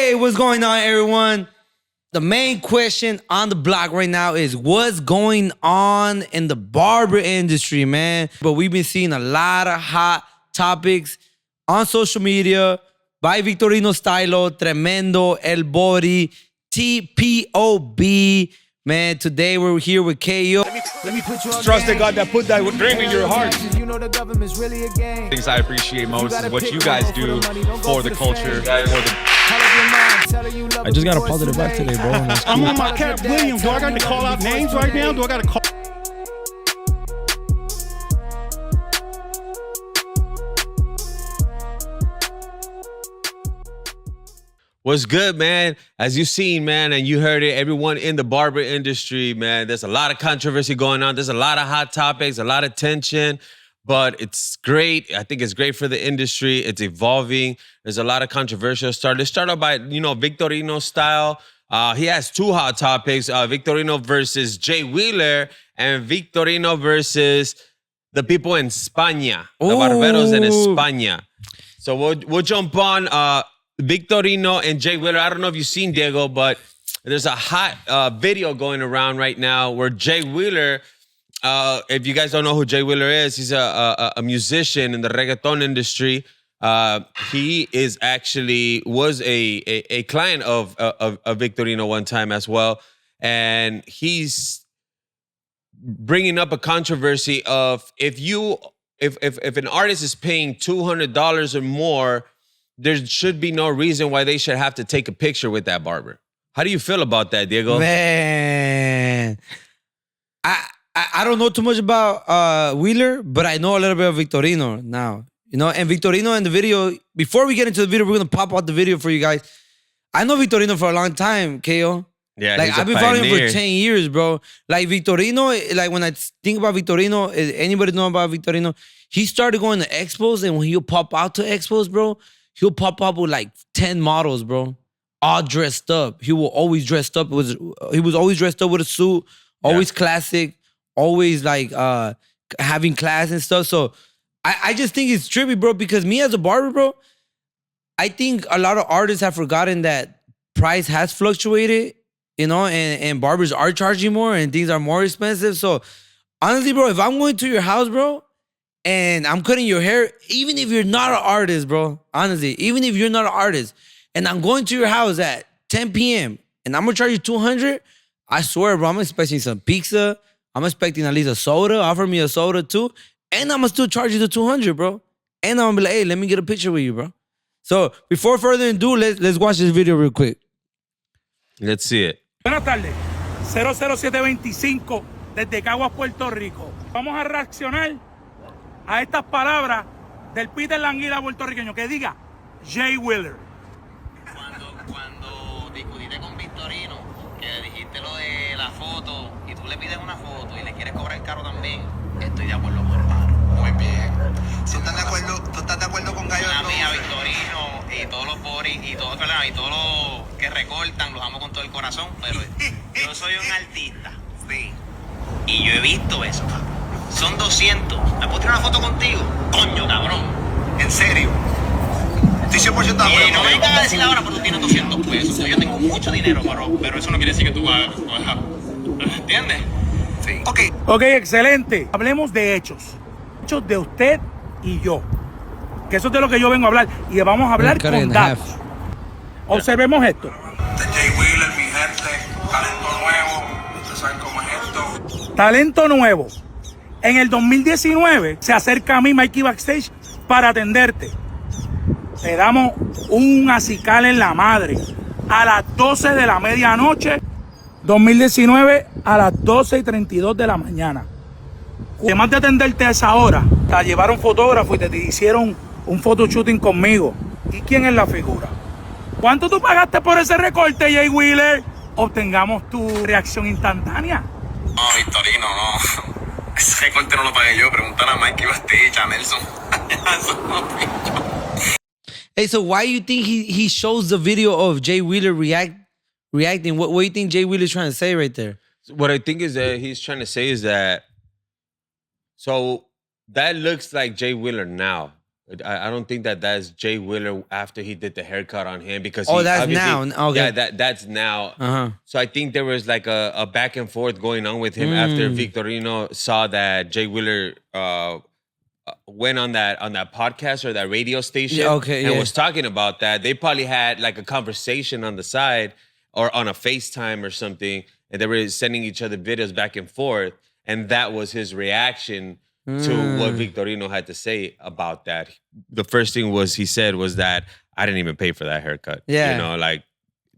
Hey, what's going on, everyone? The main question on the block right now is what's going on in the barber industry, man? But we've been seeing a lot of hot topics on social media by Victorino Stylo, Tremendo, El Bori, TPOB. Man, today we're here with KO. Let me put you on trust the God that put that dream in your heart. You know the government's really a game. Things I appreciate most is what you guys do for the culture. I just got a positive vibe today, bro. I'm on my Cat Williams. Do I got to call out names right now? Do I got to call? What's good, man? As you've seen, man, and you heard it, everyone in the barber industry, man, there's a lot of controversy going on. There's a lot of hot topics, a lot of tension, but it's great. I think it's great for the industry. It's evolving. There's a lot of controversial stuff. Let's start off by, Victorino Style. He has two hot topics, Victorino versus Jay Wheeler and Victorino versus the people in España, the barberos in España. So we'll jump on Victorino and Jay Wheeler. I don't know if you've seen, Diego, but there's a hot video going around right now where Jay Wheeler, if you guys don't know who Jay Wheeler is, he's a musician in the reggaeton industry. He is was a client of Victorino one time as well. And he's bringing up a controversy of if an artist is paying $200 or more, there should be no reason why they should have to take a picture with that barber. How do you feel about that, Diego? Man, I don't know too much about Wheeler, but I know a little bit of Victorino now. And Victorino in the video, before we get into the video, we're going to pop out the video for you guys. I know Victorino for a long time, KO. Yeah, like I've been following him for 10 years, bro. Like Victorino, like when I think about Victorino, anybody know about Victorino? He started going to expos, and when he'll pop out to expos, bro, he'll pop up with like 10 models, bro, all dressed up. He will always dressed up. He was always dressed up with a suit, always classic, always like having class and stuff. So I just think it's trippy, bro, because me as a barber, bro, I think a lot of artists have forgotten that price has fluctuated, and barbers are charging more and things are more expensive. So honestly, bro, if I'm going to your house, bro, and I'm cutting your hair, even if you're not an artist, bro, honestly, even if you're not an artist, and I'm going to your house at 10 p.m. and I'm gonna charge you $200, I swear, bro, I'm expecting some pizza. I'm expecting at least a soda. Offer me a soda too. And I'm gonna still charge you the $200, bro. And I'm gonna be like, hey, let me get a picture with you, bro. So before further ado, let's watch this video real quick. Let's see it. Buenas tardes, 00725 desde Caguas, Puerto Rico. Vamos a reaccionar a estas palabras del Peter Languila puertorriqueño que diga Jay Wheeler. Cuando discutiste con Victorino, que le dijiste lo de la foto y tú le pides una foto y le quieres cobrar caro también, estoy de acuerdo con hermano. Muy bien. ¿Tú estás de acuerdo con Gallo? La mía, Victorino y todos los boris y todos los que recortan, los amo con todo el corazón, pero yo soy un artista. Sí. Y yo he visto eso, cabrón. Son 200. ¿Me puedo tirar una foto contigo? Coño, cabrón. ¿En serio? Estoy 100% de acuerdo. Y no me vengas a decir ahora, pero tú tienes 200 pesos. Yo tengo mucho dinero, pero eso no quiere decir que tú vas a... ¿Entiendes? Sí. Ok, excelente. Hablemos de hechos. Hechos de usted y yo. Que eso es de lo que yo vengo a hablar. Y vamos a hablar con datos. Observemos esto. Jay Wheeler, mi gente, talento nuevo. Ustedes saben cómo es esto. Talento nuevo. En el 2019 se acerca a mí Mikey Backstage para atenderte. Le damos un acical en la madre a las 12 de la medianoche, 2019 a las 12:32 de la mañana. Además de atenderte a esa hora, te llevaron fotógrafo y te hicieron un photoshooting conmigo. ¿Y quién es la figura? ¿Cuánto tú pagaste por ese recorte, Jay Wheeler? Obtengamos tu reacción instantánea. No, Victorino, no. Ese recorte no lo pagué yo. Pregúntale a Mikey Backstage, a Nelson. Hey, so why you think he shows the video of Jay Wheeler reacting? What do you think Jay Wheeler's trying to say right there? What I think is that he's trying to say is that, so that looks like Jay Wheeler now. I don't think that's Jay Wheeler after he did the haircut on him because that's obviously- now. Okay. Yeah, that's now. Uh-huh. So I think there was like a back and forth going on with him after Victorino saw that Jay Wheeler went on that podcast or that radio station and was talking about that. They probably had like a conversation on the side or on a FaceTime or something, and they were sending each other videos back and forth, and that was his reaction to what Victorino had to say about that. The first thing he said was that I didn't even pay for that haircut. Yeah. You know, like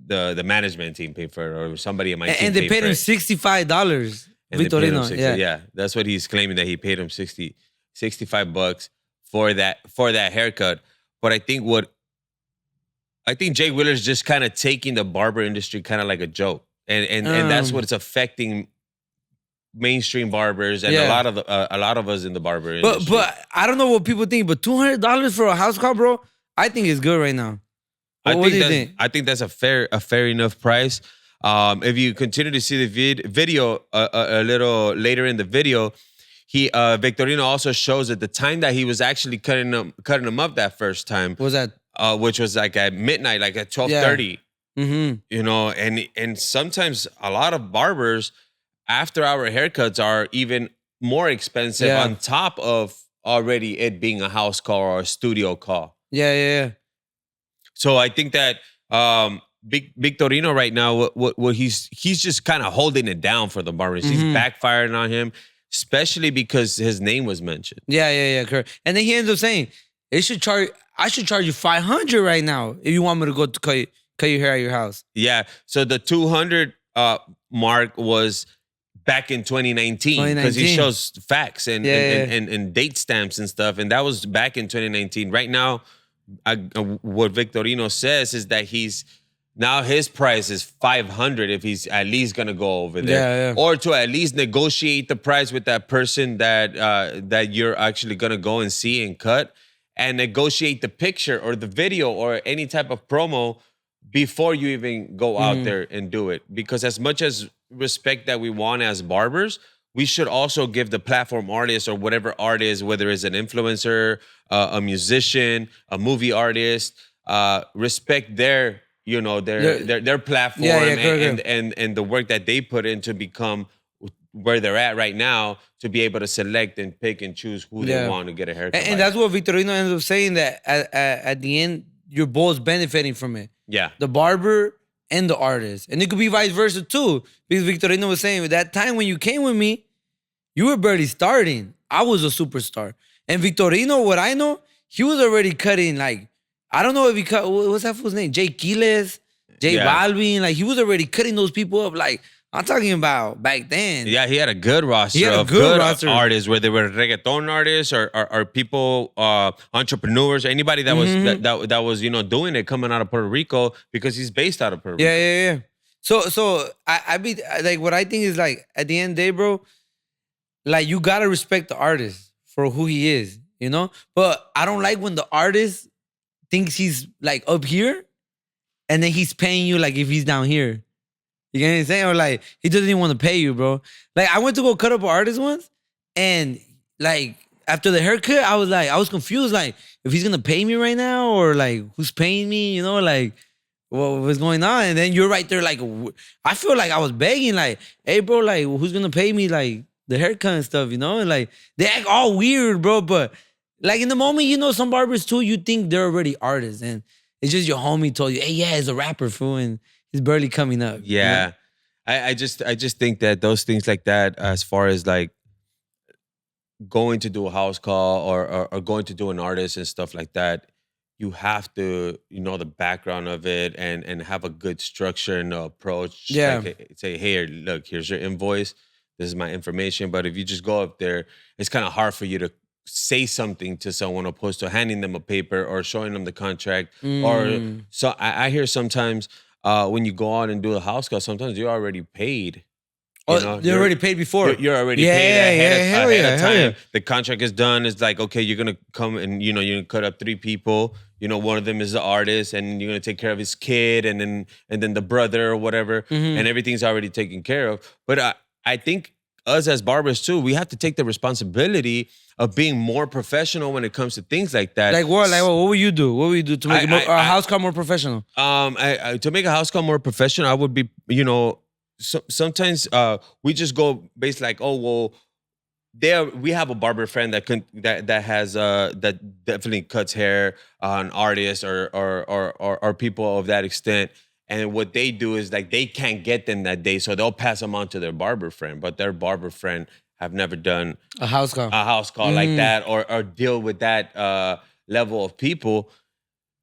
the management team paid for it or somebody in my team And they paid him for it. $65. And they paid him Victorino, 60 yeah. yeah. That's what he's claiming, that he paid him $65 for that haircut. But I think Jay Wheeler's just kind of taking the barber industry kind of like a joke. And that's what's affecting mainstream barbers and a lot of us in the barber industry. But I don't know what people think, but $200 for a house call, bro, I think it's good right now. What do you think? I think that's a fair enough price. If you continue to see the video a little later in the video, Victorino also shows at the time that he was actually cutting them up that first time. What was that? Which was like at midnight, like at 12:30. Mm-hmm. You know, and sometimes a lot of barbers after hour haircuts are even more expensive on top of already it being a house call or a studio call. Yeah. So I think that Victorino right now, what he's just kind of holding it down for the barbers. He's backfiring on him, especially because his name was mentioned. Yeah, correct. And then he ends up saying, I should charge you $500 right now if you want me to go to cut your hair at your house. Yeah. So the 200 mark was back in 2019 because he shows facts and date stamps and stuff, and that was back in 2019. Right now, what Victorino says is that now his price is $500 if he's at least gonna go over there, or to at least negotiate the price with that person that you're actually gonna go and see and cut, and negotiate the picture or the video or any type of promo before you even go out there and do it. Because as much as respect that we want as barbers, we should also give the platform artist or whatever artist, whether it's an influencer, a musician, a movie artist, respect their platform and the work that they put in to become where they're at right now, to be able to select and pick and choose who they want to get a haircut. And that's what Victorino ends up saying, that at the end, you're both benefiting from it. Yeah. The barber and the artist. And it could be vice versa too. Because Victorino was saying, at that time when you came with me, you were barely starting. I was a superstar. And Victorino, what I know, he was already cutting, like, I don't know if he cut, what's that fool's name? Jay Quiles, J Balvin. Like, he was already cutting those people up. Like, I'm talking about back then. Yeah, he had a good roster of good artists, whether they were reggaeton artists or people, entrepreneurs, anybody that was that was doing it, coming out of Puerto Rico, because he's based out of Puerto Rico. Yeah. So I be like, what I think is, like, at the end of the day, bro, like, you gotta respect the artist for who he is, But I don't like when the artist thinks he's like up here, and then he's paying you like if he's down here. You get what I'm saying? Or like, he doesn't even want to pay you, bro. Like, I went to go cut up an artist once, and like, after the haircut, I was confused, like, if he's gonna pay me right now, or like, who's paying me, like, what was going on? And then you're right there, like, I feel like I was begging, like, hey, bro, like, who's gonna pay me, like, the haircut and stuff, And like, they act all weird, bro, but like, in the moment, some barbers too, you think they're already artists, and it's just your homie told you, hey, yeah, he's a rapper, fool, and he's barely coming up. Yeah. I just think that those things like that, as far as like going to do a house call or going to do an artist and stuff like that, you have to know the background of it and have a good structure and approach. Yeah. Like, say, hey, look, here's your invoice. This is my information. But if you just go up there, it's kind of hard for you to say something to someone opposed to handing them a paper or showing them the contract. Or so I hear sometimes when you go out and do a house call, sometimes you're already paid. You're already paid before. You're already paid ahead of time. The contract is done. It's like, okay, you're gonna come and you're gonna cut up 3 people. One of them is the artist, and you're gonna take care of his kid, and then the brother or whatever, and everything's already taken care of. But I think us as barbers too, we have to take the responsibility of being more professional when it comes to things like that. Like what? Like what would you do? What would you do to make a house call more professional? To make a house call more professional, I would be, sometimes we just go based like, oh well, we have a barber friend that definitely cuts hair on artists or people of that extent. And what they do is like they can't get them that day, so they'll pass them on to their barber friend. But their barber friend have never done a house call like that or deal with that level of people.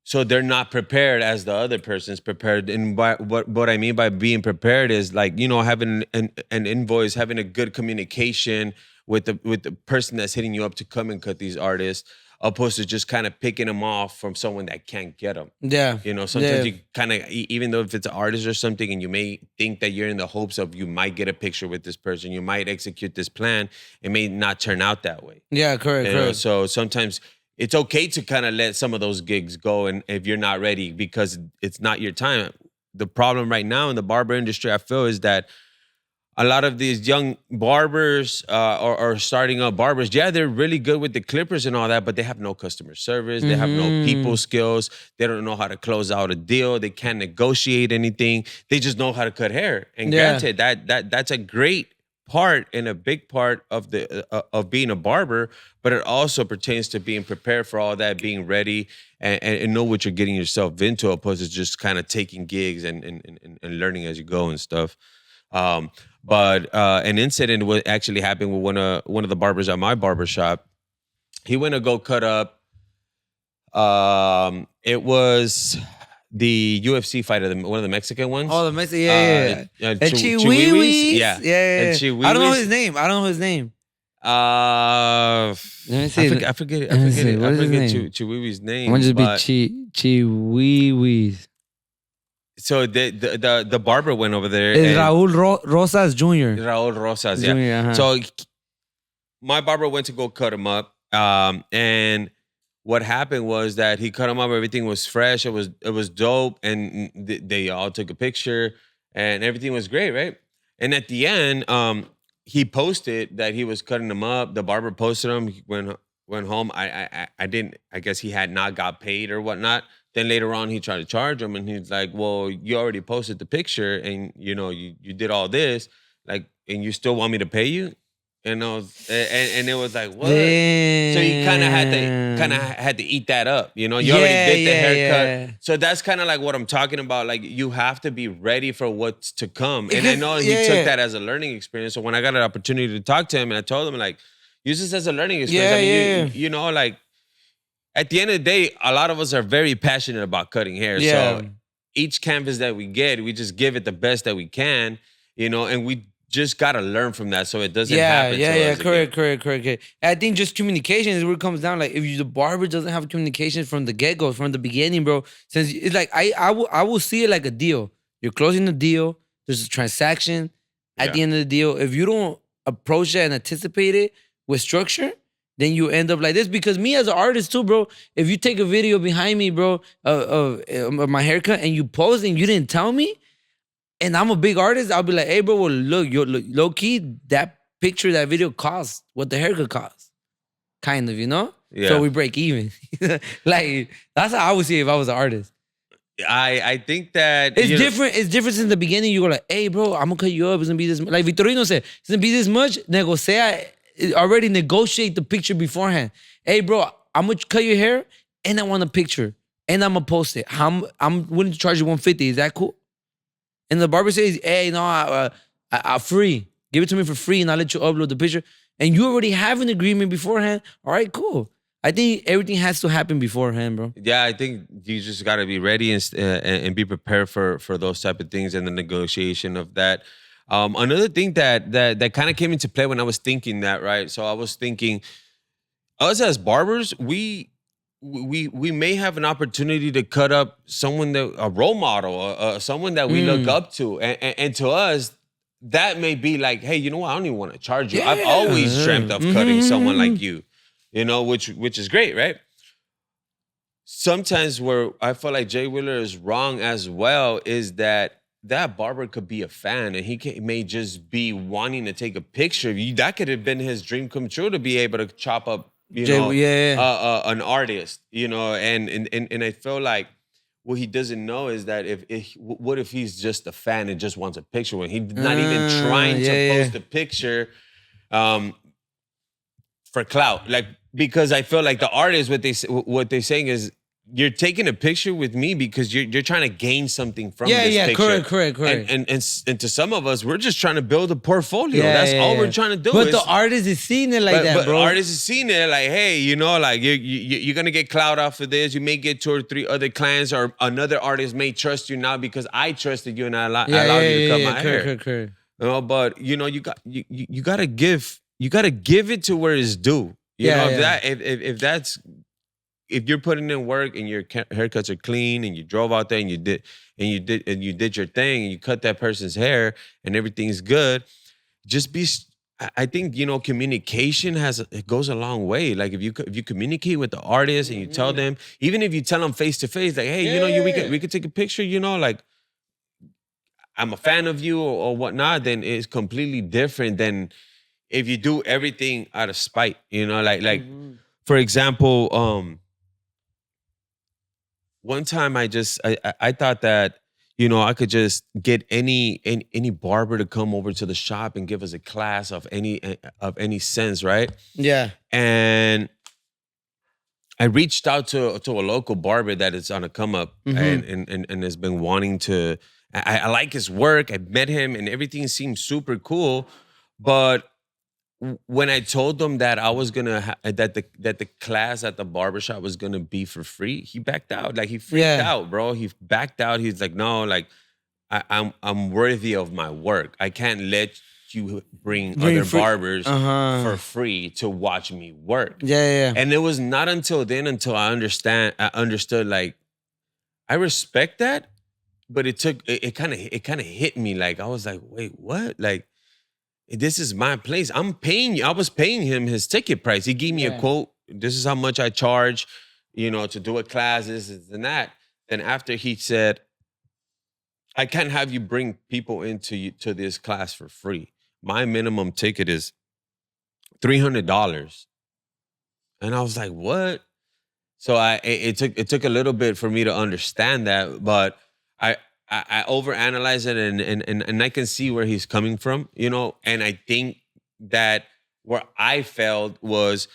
So they're not prepared as the other person's prepared. And what I mean by being prepared is like, having an invoice, having a good communication with the person that's hitting you up to come and cut these artists, opposed to just kind of picking them off from someone that can't get them. Yeah. Sometimes you kind of, even though if it's an artist or something, and you may think that you're in the hopes of you might get a picture with this person, you might execute this plan, it may not turn out that way. Yeah, correct. So sometimes it's okay to kind of let some of those gigs go, and if you're not ready, because it's not your time. The problem right now in the barber industry, I feel, is that a lot of these young barbers or starting up barbers, yeah, they're really good with the clippers and all that, but they have no customer service. They have no people skills. They don't know how to close out a deal. They can't negotiate anything. They just know how to cut hair. And granted, that's a great part and a big part of of being a barber, but it also pertains to being prepared for all that, being ready and know what you're getting yourself into, opposed to just kind of taking gigs and learning as you go and stuff. But an incident actually happened with one of the barbers at my barbershop. He went to go cut up. It was the UFC fight of one of the Mexican ones. Oh, the Mexican, yeah. And Chihuihuis. Yeah. And Chihuihuis. I don't know his name. Let me see. I forget Chihuihui's name. Might just be Chihuihuis. So the barber went over there. It's Raul Rosas Jr. Raul Rosas, yeah. Jr., So my barber went to go cut him up. And what happened was that he cut him up. Everything was fresh. It was dope. And they all took a picture and everything was great, right? And at the end, he posted that he was cutting him up. The barber posted him. He went home. I guess he had not got paid or whatnot. Then later on, he tried to charge him, and he's like, "Well, you already posted the picture, and you did all this, like, and you still want me to pay you?" And it was like, "What?" Damn. So he kind of had to eat that up, You already did the haircut, so that's kind of like what I'm talking about. Like, you have to be ready for what's to come, and I know he took that as a learning experience. So when I got an opportunity to talk to him, and I told him like, use this as a learning experience. Like. At the end of the day, a lot of us are very passionate about cutting hair. Yeah. So each canvas that we get, we just give it the best that we can, and we just got to learn from that so it doesn't happen to us again. Correct. I think just communication is where it comes down. Like, if the barber doesn't have communication from the get-go, from the beginning, bro, since it's like, I will see it like a deal. You're closing the deal. There's a transaction at the end of the deal. If you don't approach it and anticipate it with structure, then you end up like this. Because me as an artist too, bro, if you take a video behind me, bro, of my haircut and you post and you didn't tell me, and I'm a big artist, I'll be like, hey, bro, well, look, low key, that picture, that video costs what the haircut costs. Kind of, Yeah. So we break even. Like, that's how I would see it if I was an artist. I think that it's different. It's different since the beginning. You go like, hey, bro, I'm gonna cut you up. It's gonna be this much. Like Victorino said, it's gonna be this much. Already negotiate the picture beforehand. Hey, bro, I'm gonna cut your hair and I want a picture and I'm gonna post it. I'm willing to charge you $150. Is that cool? And the barber says, hey, no, I free. Give it to me for free and I'll let you upload the picture. And you already have an agreement beforehand. All right, cool. I think everything has to happen beforehand, bro. Yeah, I think you just got to be ready and be prepared for those type of things and the negotiation of that. Another thing that kind of came into play when I was thinking that, right? So I was thinking, us as barbers, we may have an opportunity to cut up someone a role model, someone that we look up to, and to us, that may be like, hey, you know what? I don't even want to charge you. I've always dreamt of cutting someone like you, which is great, right? Sometimes where I feel like Jay Wheeler is wrong as well is that that barber could be a fan, and may just be wanting to take a picture of you. That could have been his dream come true to be able to chop up, an artist, and I feel like what he doesn't know is that what if he's just a fan and just wants a picture when he's not even trying to post a picture for clout, like, because I feel like the artist, what they're saying is, you're taking a picture with me because you're trying to gain something from this picture. Correct. And to some of us, we're just trying to build a portfolio. That's all we're trying to do. But the artist is seeing it like that, bro. The artist is seeing it like, hey, like you're gonna get clout off of this. You may get 2 or 3 other clients, or another artist may trust you now because I trusted you and I allowed you to cut my hair. Correct. But you gotta give it to where it's due. If you're putting in work and your haircuts are clean and you drove out there and you did your thing and you cut that person's hair and everything's good, just be. I think communication goes a long way. Like if you communicate with the artist and you tell them, even if you tell them face to face, like, hey, we could take a picture. Like, I'm a fan of you or whatnot. Then it's completely different than if you do everything out of spite. For example, one time I thought that, I could just get any barber to come over to the shop and give us a class of any sense, right? Yeah. And I reached out to a local barber that is on a come up and has been wanting to. I like his work. I met him and everything seemed super cool, but when I told them that I was gonna that the class at the barbershop was gonna be for free, he backed out. Like, he freaked out, bro. He backed out. He's like, no, like, I'm worthy of my work. I can't let you bring other barbers for free to watch me work. Yeah. And it was not until then until I understood, like, I respect that, but it kind of hit me. Like, I was like, wait, what? Like, this is my place. I was paying him his ticket price. He gave me a quote. This is how much I charge, to do a class, this and that. Then after he said, I can't have you bring people to this class for free. My minimum ticket is $300. And I was like, what? So it took a little bit for me to understand that, but I overanalyze it and I can see where he's coming from, and I think that where I failed was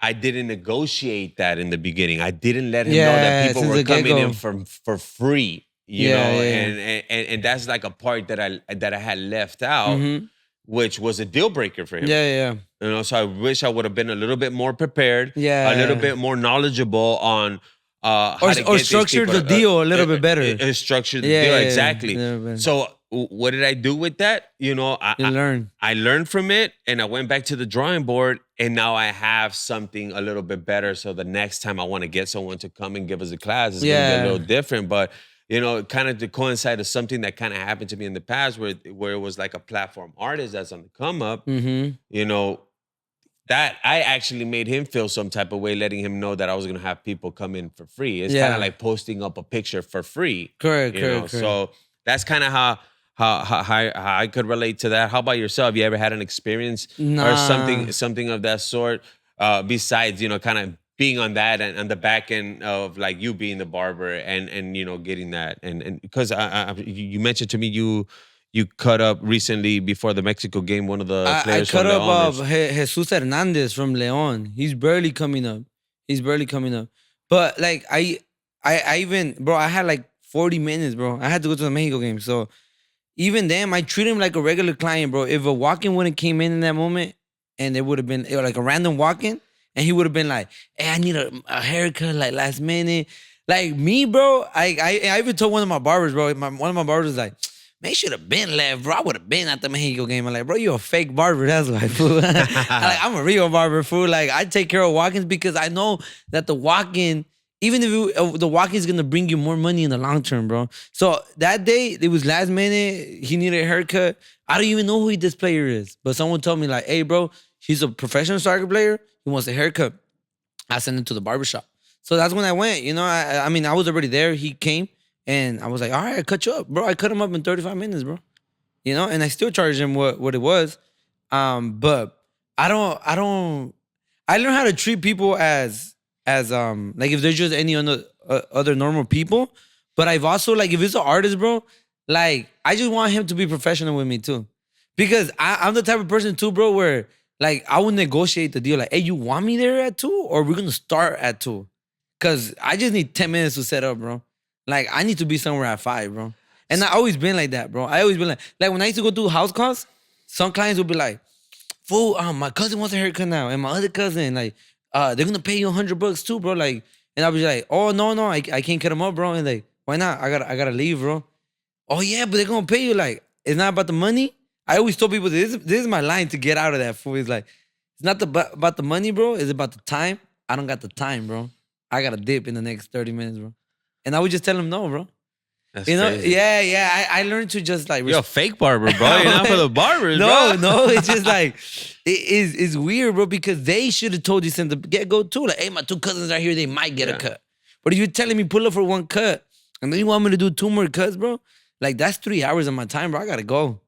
I didn't negotiate that in the beginning. I didn't let him know that people were coming in for free, and that's like a part that I had left out, which was a deal breaker for him. So I wish I would have been a little bit more prepared, a little bit more knowledgeable on or structure the deal a little bit better. Structure the deal, exactly. So what did I do with that? I learned from it, and I went back to the drawing board, and now I have something a little bit better. So the next time I want to get someone to come and give us a class, it's going to be a little different. But kind of to coincide with something that kind of happened to me in the past, where it was like a platform artist that's on the come up. That I actually made him feel some type of way, letting him know that I was going to have people come in for free. It's kind of like posting up a picture for free. Correct. So that's kind of how I could relate to that. How about yourself? You ever had an experience or something of that sort? Besides, kind of being on that and on the back end of like you being the barber and getting that and because you mentioned to me you cut up recently before the Mexico game one of the players I cut from up León. Jesus Hernandez from León. He's barely coming up. But like I even, bro, I had like 40 minutes, bro. I had to go to the Mexico game. So even then, I treat him like a regular client, bro. If a walk-in wouldn't came in that moment and it would have been like a random walk-in and he would have been like, hey, I need a haircut like last minute. Like me, bro, I even told one of my barbers, bro, one of my barbers was like, man, you should have been left, bro. I would have been at the Mexico game. I'm like, bro, you a fake barber. That's why, fool. I'm a real barber, fool. Like, I take care of walk-ins because I know that the walk-in, even if the walk-in is going to bring you more money in the long term, bro. So that day, it was last minute. He needed a haircut. I don't even know who this player is. But someone told me, like, hey, bro, he's a professional soccer player. He wants a haircut. I sent him to the barbershop. So that's when I went. I mean, I was already there. He came. And I was like, all right, I cut you up, bro. I cut him up in 35 minutes, bro. You know, and I still charged him what it was. But I learned how to treat people as like if they're just any other normal people. But I've also, like, if it's an artist, bro, like, I just want him to be professional with me too. Because I'm the type of person too, bro, where like I would negotiate the deal. Like, hey, you want me there at 2 or we're gonna start at 2? Cause I just need 10 minutes to set up, bro. Like, I need to be somewhere at 5, bro. And I always been like that, bro. I always been like when I used to go do house calls, some clients would be like, fool, my cousin wants a haircut now. And my other cousin, like, they're gonna pay you $100 too, bro. Like, and I'll be like, oh, no, I can't cut them up, bro. And like, why not? I gotta leave, bro. Oh yeah, but they're gonna pay you. Like, it's not about the money. I always told people this is my line to get out of that, fool. It's like, it's not about the money, bro. It's about the time. I don't got the time, bro. I gotta dip in the next 30 minutes, bro. And I would just tell them no, bro. That's you know, crazy. yeah. I learned to just like You're a fake barber, bro. You're not for the barbers, bro. No. It's just like it's weird, bro, because they should have told you since the get-go too. Like, hey, my 2 cousins are here, they might get a cut. But if you're telling me pull up for 1 cut and then you want me to do 2 more cuts, bro, like that's 3 hours of my time, bro. I gotta go.